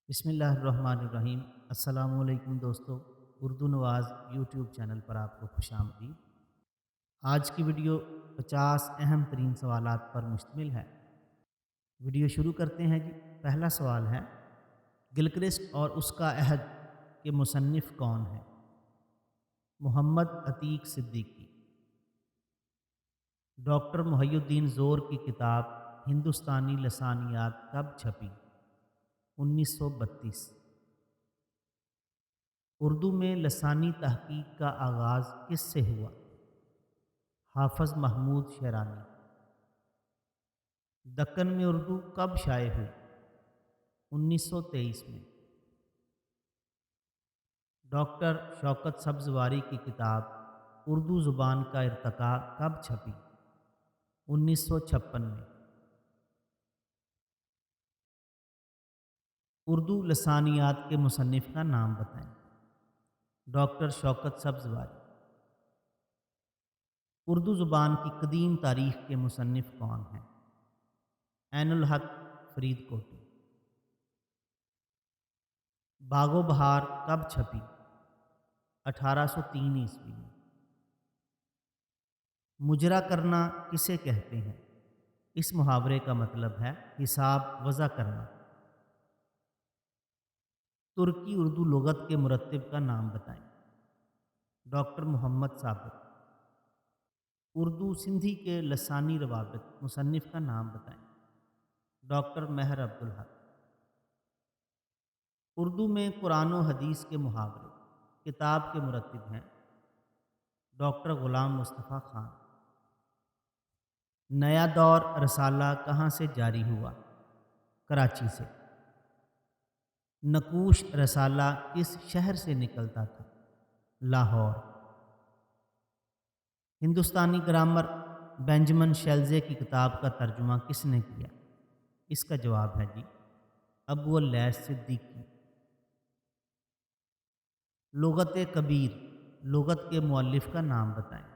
بسم اللہ الرحمن الرحیم۔ السلام علیکم دوستو، اردو نواز یوٹیوب چینل پر آپ کو خوش آمدید۔ آج کی ویڈیو 50 اہم ترین سوالات پر مشتمل ہے۔ ویڈیو شروع کرتے ہیں جی۔ پہلا سوال ہے، گلکرسٹ اور اس کا عہد کے مصنف کون ہیں؟ محمد عتیق صدیقی۔ ڈاکٹر محی الدین زور کی کتاب ہندوستانی لسانیات کب چھپی؟ 1932۔ اردو میں لسانی تحقیق کا آغاز کس سے ہوا؟ حافظ محمود شیرانی۔ دکن میں اردو کب شائع ہوئی؟ 1923 میں۔ ڈاکٹر شوکت سبزواری کی کتاب اردو زبان کا ارتقاء کب چھپی؟ 1956 میں۔ اردو لسانیات کے مصنف کا نام بتائیں۔ ڈاکٹر شوکت سبزواری۔ اردو زبان کی قدیم تاریخ کے مصنف کون ہیں؟ عین الحق فرید کوٹی۔ باغ و بہار کب چھپی؟ 1803 عیسوی میں۔ مجرا کرنا کسے کہتے ہیں؟ اس محاورے کا مطلب ہے حساب وضع کرنا۔ ترکی اردو لغت کے مرتب کا نام بتائیں۔ ڈاکٹر محمد ثابت۔ اردو سندھی کے لسانی روابط مصنف کا نام بتائیں۔ ڈاکٹر مہر عبدالحق۔ اردو میں قرآن و حدیث کے محاورے کتاب کے مرتب ہیں۔ ڈاکٹر غلام مصطفیٰ خان۔ نیا دور رسالہ کہاں سے جاری ہوا؟ کراچی سے۔ نقوش رسالہ کس شہر سے نکلتا تھا؟ لاہور۔ ہندوستانی گرامر بینجمن شیلزے کی کتاب کا ترجمہ کس نے کیا؟ اس کا جواب ہے جی ابو اللیث صدیقی۔ لغت کبیر لغت کے مؤلف کا نام بتائیں۔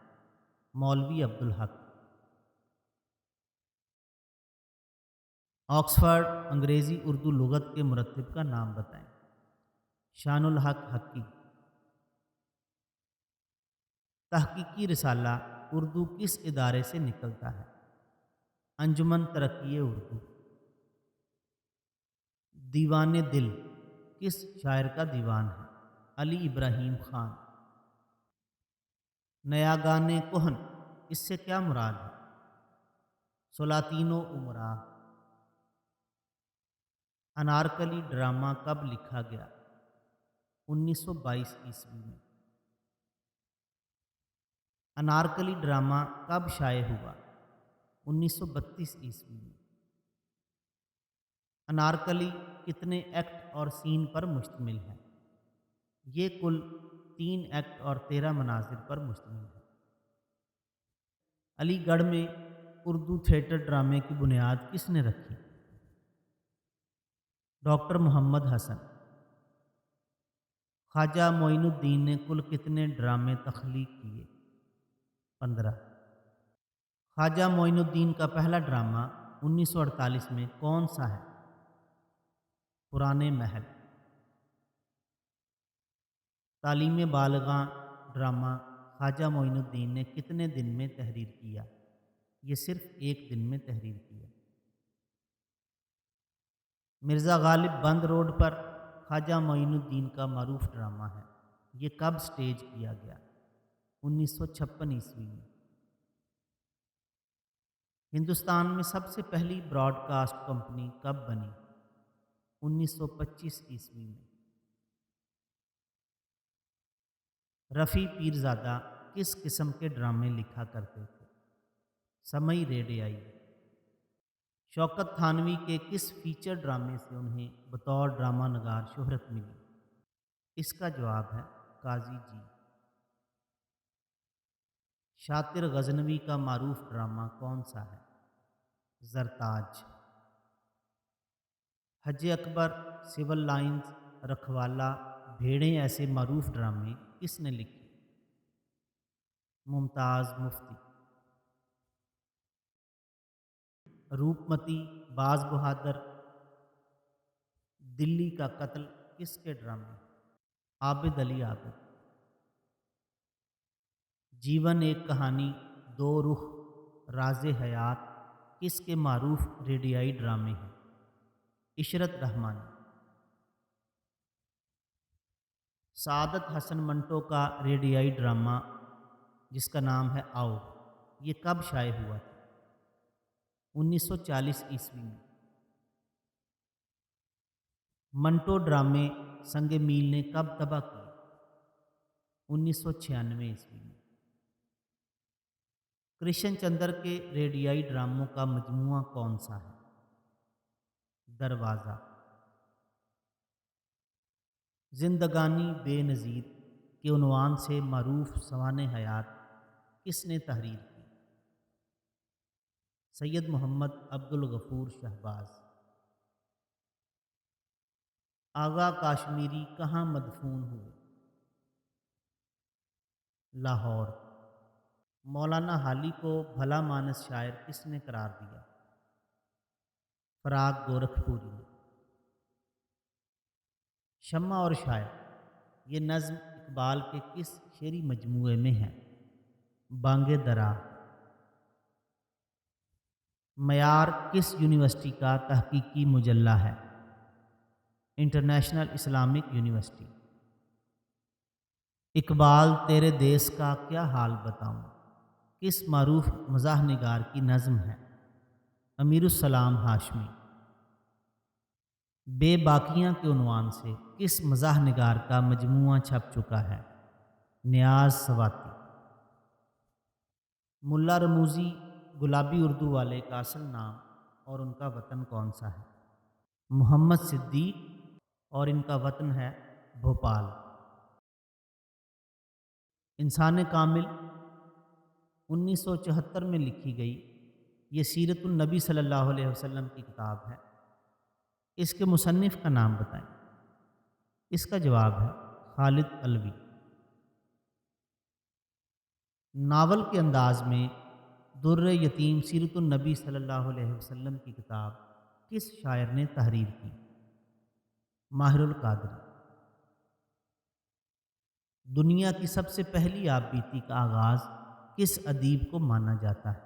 مولوی عبدالحق۔ آکسفورڈ انگریزی اردو لغت کے مرتب کا نام بتائیں۔ شان الحق حقی۔ تحقیقی رسالہ اردو کس ادارے سے نکلتا ہے؟ انجمن ترقی اردو۔ دیوان دل کس شاعر کا دیوان ہے؟ علی ابراہیم خان۔ نیاگان کہن اس سے کیا مراد ہے؟ سلاطین و امراء۔ انارکلی ڈرامہ کب لکھا گیا؟ 1922 عیسوی میں۔ انارکلی ڈرامہ کب شائع ہوا؟ 1932 عیسوی میں۔ انارکلی کتنے ایکٹ اور سین پر مشتمل ہے؟ یہ کل 3 ایکٹ اور 13 مناظر پر مشتمل ہے۔ علی گڑھ میں اردو تھیٹر ڈرامے کی بنیاد کس نے رکھی؟ ڈاکٹر محمد حسن۔ خواجہ معین الدین نے کل کتنے ڈرامے تخلیق کیے؟ 15۔ خواجہ معین الدین کا پہلا ڈرامہ 1948 میں کون سا ہے؟ پرانے محل۔ تعلیم بالغاں ڈرامہ خواجہ معین الدین نے کتنے دن میں تحریر کیا؟ یہ صرف 1 دن میں تحریر کیا۔ مرزا غالب بند روڈ پر خواجہ معین الدین کا معروف ڈرامہ ہے، یہ کب سٹیج کیا گیا؟ 1956 عیسوی میں۔ ہندوستان میں سب سے پہلی براڈ کاسٹ کمپنی کب بنی؟ 1925 عیسوی میں۔ رفیع پیرزادہ کس قسم کے ڈرامے لکھا کرتے تھے؟ سمئی ریڈیائی۔ شوکت تھانوی کے کس فیچر ڈرامے سے انہیں بطور ڈرامہ نگار شہرت ملی؟ اس کا جواب ہے قاضی جی۔ شاطر غزنوی کا معروف ڈرامہ کون سا ہے؟ زرتاج۔ حج اکبر، سول لائنز، رکھوالا، بھیڑیں ایسے معروف ڈرامے کس نے لکھے؟ ممتاز مفتی۔ روپ متی، باز بہادر، دلی کا قتل کس کے ڈرامے؟ عابد علی عابد۔ جیون ایک کہانی دو رخ راز حیات کس کے معروف ریڈیائی ڈرامے ہیں؟ عشرت رحمانی۔ سعادت حسن منٹو کا ریڈیائی ڈرامہ جس کا نام ہے آؤ، یہ کب شائع ہوا تھا؟ 1940 عیسوی میں۔ منٹو ڈرامے سنگ میل نے کب طبع کیے؟ 1996 عیسوی میں۔ کرشن چندر کے ریڈیائی ڈراموں کا مجموعہ کون سا ہے؟ دروازہ۔ زندگانی بے نظیر کے عنوان سے معروف سوانح حیات کس نے تحریر کی؟ سید محمد عبد الغفور شہباز۔ آغا کاشمیری کہاں مدفون ہوئے؟ لاہور۔ مولانا حالی کو بھلا مانس شاعر کس نے قرار دیا؟ فراق گورکھپوری نے۔ شمع اور شاعر یہ نظم اقبال کے کس شعری مجموعے میں ہے؟ بانگ درا۔ معیار کس یونیورسٹی کا تحقیقی مجلہ ہے؟ International Islamic university. اقبال تیرے دیس کا کیا حال بتاؤں کس معروف مزاح نگار کی نظم ہے؟ امیر السلام ہاشمی۔ بے باکیاں کے عنوان سے کس مزاح نگار کا مجموعہ چھپ چکا ہے؟ نیاز سواتی۔ ملا رموزی گلابی اردو والے کا اصل نام اور ان کا وطن کون سا ہے؟ محمد صدیق، اور ان کا وطن ہے بھوپال۔ انسان کامل 1974 میں لکھی گئی یہ سیرت النبی صلی اللہ علیہ وسلم کی کتاب ہے، اس کے مصنف کا نام بتائیں۔ اس کا جواب ہے خالد علوی۔ ناول کے انداز میں در یتیم سیرت النبی صلی اللہ علیہ وسلم کی کتاب کس شاعر نے تحریر کی؟ ماہر القادری۔ دنیا کی سب سے پہلی آپ بیتی کا آغاز کس ادیب کو مانا جاتا ہے؟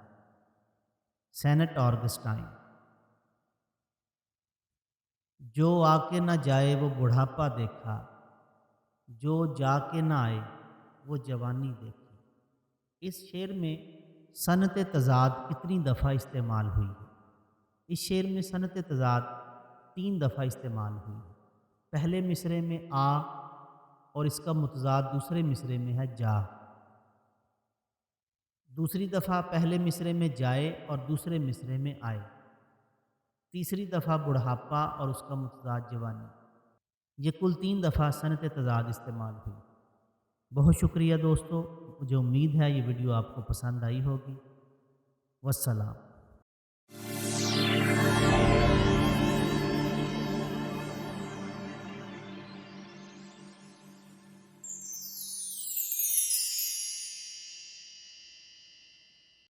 Saint Augustine. جو آ کے نہ جائے وہ بڑھاپا دیکھا، جو جا کے نہ آئے وہ جوانی دیکھی۔ اس شعر میں صنعت تضاد کتنی دفعہ استعمال ہوئی ہے؟ اس شعر میں صنعت تضاد 3 دفعہ استعمال ہوئی ہے۔ پہلے مصرعے میں آ اور اس کا متضاد دوسرے مصرعے میں ہے جا۔ دوسری دفعہ پہلے مصرعے میں جائے اور دوسرے مصرعے میں آئے۔ تیسری دفعہ بڑھاپا اور اس کا متضاد جوانی۔ یہ کل 3 دفعہ صنعت تضاد استعمال ہوئی۔ بہت شکریہ دوستو، مجھے امید ہے یہ ویڈیو آپ کو پسند آئی ہوگی۔ والسلام۔